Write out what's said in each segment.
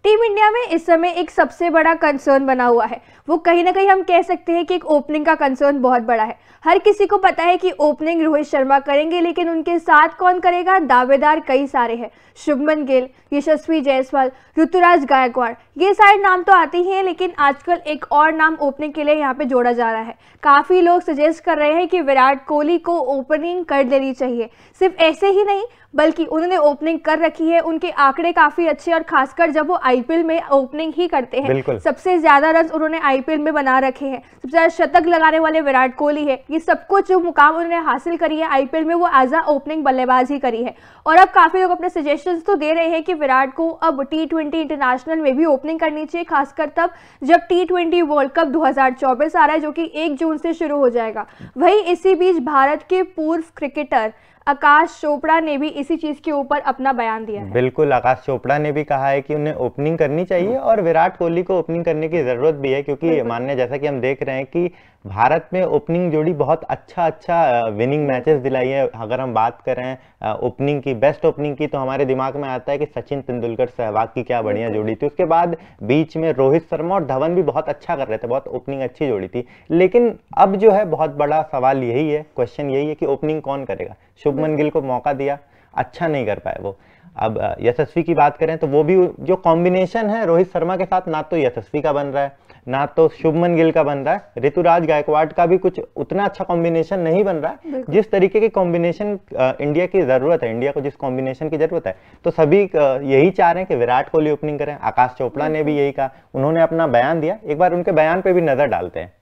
Team India में इस समय एक सबसे बड़ा कंसर्न बना हुआ है, वो कहीं ना कहीं हम कह सकते हैं कि एक ओपनिंग का कंसर्न बहुत बड़ा है। हर किसी को पता है कि ओपनिंग रोहित शर्मा करेंगे, लेकिन उनके साथ कौन करेगा, दावेदार कई सारे हैं। शुभमन गिल, यशस्वी जायसवाल, ऋतुराज गायकवाड़, ये सारे नाम तो आते ही हैं, लेकिन आजकल एक और नाम ओपनिंग के लिए यहाँ पे जोड़ा जा रहा है। काफ़ी लोग सजेस्ट कर रहे हैं कि विराट कोहली को ओपनिंग कर देनी चाहिए। सिर्फ ऐसे ही नहीं, बल्कि उन्होंने ओपनिंग कर रखी है, उनके आंकड़े काफ़ी अच्छे, और खासकर जब वो आईपीएल में ओपनिंग ही करते हैं, सबसे ज़्यादा रन उन्होंने आईपीएल में बना रखे हैं। सबसे ज़्यादा शतक लगाने वाले विराट कोहली है। ये सब कुछ जो मुकाम उन्होंने हासिल करी है आईपीएल में, वो एज अ ओपनिंग बल्लेबाज ही करी है। और अब काफ़ी लोग अपने सजेशंस तो दे रहे हैं कि विराट को अब T20 इंटरनेशनल में भी ओपनिंग करनी चाहिए, खासकर तब जब T20 वर्ल्ड कप 2024 आ रहा है, जो कि 1 जून से शुरू हो जाएगा। वहीं इसी बीच भारत के पूर्व क्रिकेटर आकाश चोपड़ा ने भी इसी चीज के ऊपर अपना बयान दिया है। बिल्कुल, आकाश चोपड़ा ने भी कहा है कि उन्हें ओपनिंग करनी चाहिए और विराट कोहली को ओपनिंग करने की जरूरत भी है, क्योंकि मानने जैसा कि हम देख रहे हैं कि भारत में ओपनिंग जोड़ी बहुत अच्छा विनिंग मैचेस दिलाई है। अगर हम बात करें ओपनिंग की, बेस्ट ओपनिंग की, तो हमारे दिमाग में आता है कि सचिन तेंदुलकर सहवाग की क्या बढ़िया जोड़ी थी। उसके बाद बीच में रोहित शर्मा और धवन भी बहुत अच्छा कर रहे थे, बहुत ओपनिंग अच्छी जोड़ी थी। लेकिन अब जो है बहुत बड़ा सवाल यही है, क्वेश्चन यही है कि ओपनिंग कौन करेगा। शुभमन गिल को मौका दिया, अच्छा नहीं कर पाए वो। अब यशस्वी की बात करें तो वो भी जो कॉम्बिनेशन है रोहित शर्मा के साथ, ना तो यशस्वी का बन रहा है, ना तो शुभमन गिल का बन रहा है। ऋतुराज गायकवाड़ का भी कुछ उतना अच्छा कॉम्बिनेशन नहीं बन रहा है जिस तरीके की कॉम्बिनेशन इंडिया की जरूरत है, इंडिया को जिस कॉम्बिनेशन की जरूरत है। तो सभी यही चाह रहे हैं कि विराट कोहली ओपनिंग करें। आकाश चोपड़ा ने भी यही कहा, उन्होंने अपना बयान दिया। एक बार उनके बयान पे भी नजर डालते हैं।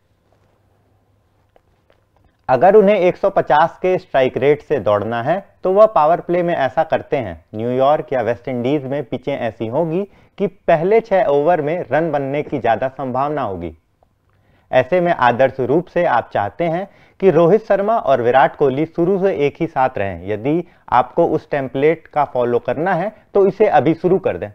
अगर उन्हें 150 के स्ट्राइक रेट से दौड़ना है तो वह पावर प्ले में ऐसा करते हैं। न्यूयॉर्क या वेस्ट इंडीज में पिचें ऐसी होगी कि पहले 6 ओवर में रन बनने की ज्यादा संभावना होगी। ऐसे में आदर्श रूप से आप चाहते हैं कि रोहित शर्मा और विराट कोहली शुरू से एक ही साथ रहें। यदि आपको उस टेम्पलेट का फॉलो करना है तो इसे अभी शुरू कर दें।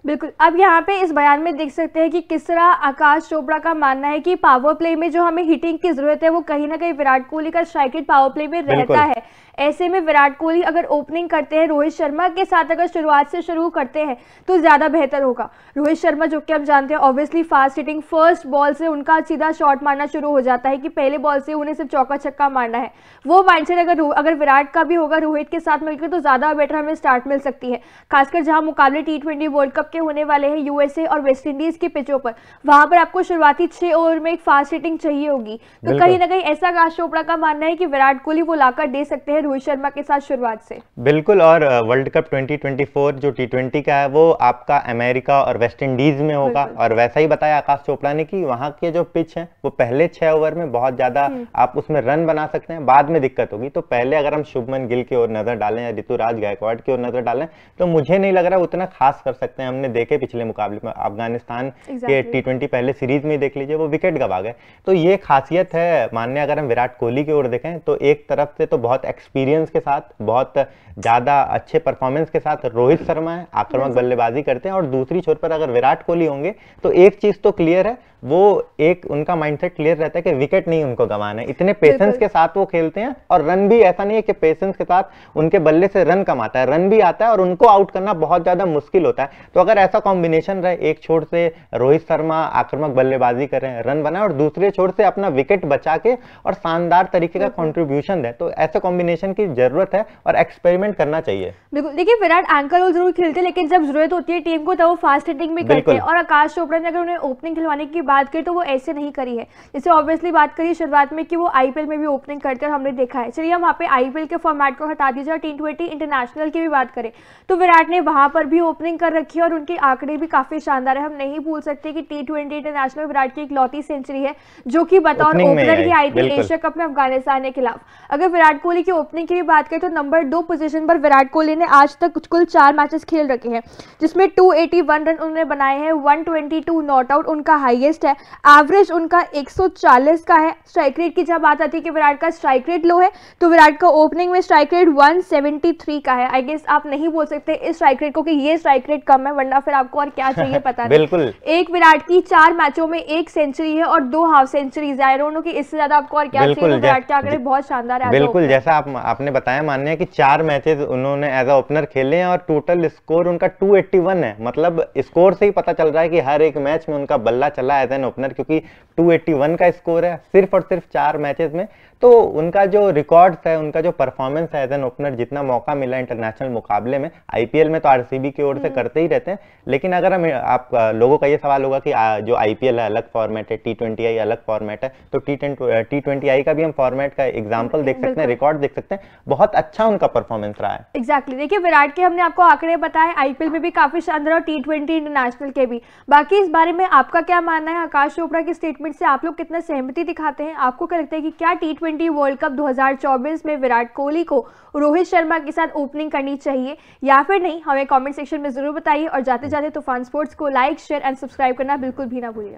बिल्कुल, अब यहाँ पे इस बयान में देख सकते हैं कि किस तरह आकाश चोपड़ा का मानना है कि पावर प्ले में जो हमें हिटिंग की जरूरत है, वो कहीं ना कहीं विराट कोहली का स्ट्राइक रेट पावर प्ले में रहता है। ऐसे में विराट कोहली अगर ओपनिंग करते हैं, रोहित शर्मा के साथ अगर शुरुआत से शुरू करते हैं तो ज़्यादा बेहतर होगा। रोहित शर्मा, जो कि हम जानते हैं obviously fast hitting, first ball से उनका सीधा शॉट मारना शुरू हो जाता है कि पहले बॉल से उन्हें सिर्फ चौका छक्का मारना है। वो माइंडसेट अगर विराट का भी होगा रोहित के साथ मिलकर, तो ज़्यादा बेटर हमें स्टार्ट मिल सकती है। खासकर जहाँ मुकाबले T20 वर्ल्ड कप के होने वाले हैं USA और वेस्ट इंडीज़ की पिचों पर, वहाँ पर आपको शुरुआती 6 ओवर में एक फास्ट हिटिंग चाहिए होगी। तो कहीं ना कहीं ऐसा आकाश चोपड़ा का मानना है कि विराट कोहली वो लाकर दे सकते हैं रोहित शर्मा के साथ शुरुआत से। बिल्कुल, और वर्ल्ड कप 2024 जो T20 का है वो आपका अमेरिका और वेस्ट इंडीज में होगा। और वैसा ही बताया आकाश चोपड़ा ने कि वहां के जो पिच है वो पहले 6 ओवर में बहुत ज्यादा आप उसमें रन बना सकते हैं, बाद में दिक्कत होगी। तो पहले अगर हम शुभमन गिल की ओर नजर डालें या ऋतुराज गायकवाड़ की ओर नजर डालें तो मुझे नहीं लग रहा उतना खास कर सकते हैं। हमने देखे पिछले मुकाबले में अफगानिस्तान के T20 पहले सीरीज में देख लीजिए, वो विकेट गवा गए। तो ये खासियत है। मानने अगर हम विराट कोहली की ओर देखें तो एक तरफ से तो बहुत एक्सपीरियंस के साथ, बहुत ज्यादा अच्छे परफॉर्मेंस के साथ रोहित शर्मा है, आक्रामक बल्लेबाजी करते हैं, और दूसरी छोर पर अगर विराट कोहली होंगे तो एक चीज तो क्लियर है, वो एक उनका माइंडसेट क्लियर रहता है कि विकेट नहीं उनको गंवाना है। इतने पेशेंस के साथ वो खेलते हैं, और रन भी ऐसा नहीं है कि पेशेंस के साथ उनके बल्ले से रन कम आता है, रन भी आता है और उनको आउट करना बहुत ज्यादा मुश्किल होता है। तो अगर ऐसा कॉम्बिनेशन रहे, एक छोर से रोहित शर्मा आक्रामक बल्लेबाजी करें, रन बनाए, और दूसरे छोर से अपना विकेट बचा के और शानदार तरीके का कॉन्ट्रीब्यूशन दे, तो ऐसे कॉम्बिनेशन की जरूरत है और एक्सपेरिमेंट करना चाहिए। बिल्कुल, देखिए विराट एंकर रोल जरूर खेलते हैं, लेकिन जब जरूरत होती है टीम को तब वो फास्ट हिटिंग भी करते हैं। और आकाश चोपड़ा ने अगर उन्हें ओपनिंग खिलवाने की बात करी तो वो ऐसे नहीं करी है। जैसे ऑब्वियसली बात करी शुरुआत में कि वो आईपीएल में भी ओपनिंग करते हैं और हमने देखा है। चलिए हम वहाँ पे आईपीएल के फॉर्मेट को हटा दीजिए और T20 इंटरनेशनल की भी बात करें तो विराट ने वहाँ पर भी ओपनिंग कर रखी है और उनके आंकड़े भी काफी शानदार है। हम नहीं भूल सकते कि T20 इंटरनेशनल विराट की इकलौती सेंचुरी है जो कि बतौर ओपनर ही आई थी एशिया कप में अफगानिस्तान के खिलाफ। अगर विराट कोहली की ओपनिंग की भी बात करें तो नंबर 2 पोजीशन पर विराट कोहली ने आज तक कुल 4 मैचेस खेल रखे हैं, जिसमें 281 रन उन्होंने बनाए हैं, 122 नॉट आउट उनका हाईएस्ट हाईएस्ट है, एवरेज उनका 140 का है। स्ट्राइक रेट की जब बात आती है कि विराट का स्ट्राइक रेट लो है, तो विराट का ओपनिंग में स्ट्राइक रेट 173 का है। आई गेस आप नहीं बोल सकते इस स्ट्राइक रेट को कि ये स्ट्राइक रेट कम है, वरना फिर आपको और क्या चाहिए पता नहीं। बिल्कुल। एक विराट की 4 मैचों में 1 सेंचुरी है और 2 half centuries. I don't know कि इससे ज्यादा आपको और क्या चाहिए। तो विराट के आंकड़े बहुत शानदार है। बिल्कुल, जैसा आपने बताया, मान्य है कि 4 मैचेस उन्होंने एज अ ओपनर खेले हैं और टोटल स्कोर उनका 281 है। मतलब स्कोर से ही पता चल रहा है कि हर एक मैच में उनका बल्ला चला एज एन ओपनर, क्योंकि 281 का स्कोर है सिर्फ और सिर्फ 4 मैचेस में। तो उनका जो रिकॉर्ड्स है, उनका जो परफॉर्मेंस है एज एन ओपनर, जितना मौका मिला इंटरनेशनल मुकाबले में, आईपीएल में तो आरसीबी की ओर से करते ही रहते हैं, लेकिन अगर हम आप लोगों का ये सवाल होगा कि जो आईपीएल है अलग फॉर्मेट है, T20I अलग फॉर्मेट है, तो T20I का भी हम फॉर्मेट का एग्जांपल देख सकते हैं, रिकॉर्ड देख सकते हैं। बहुत अच्छा उनका परफॉर्मेंस रहा है। एग्जैक्टली देखिए, विराट के हमने आपको आंकड़े बताए, आईपीएल में भी काफी शानदार और T20 इंटरनेशनल के भी। बाकी इस बारे में आपका क्या मानना है? आकाश चोपड़ा की स्टेटमेंट से आप लोग कितना सहमति दिखाते हैं? आपको क्या लगता है कि क्या T20 वर्ल्ड कप 2024 में विराट कोहली को रोहित शर्मा के साथ ओपनिंग करनी चाहिए या फिर नहीं? हमें कमेंट सेक्शन में जरूर बताइए और जाते जाते तूफान स्पोर्ट्स को लाइक, शेयर एंड सब्सक्राइब करना बिल्कुल भी ना भूलिए।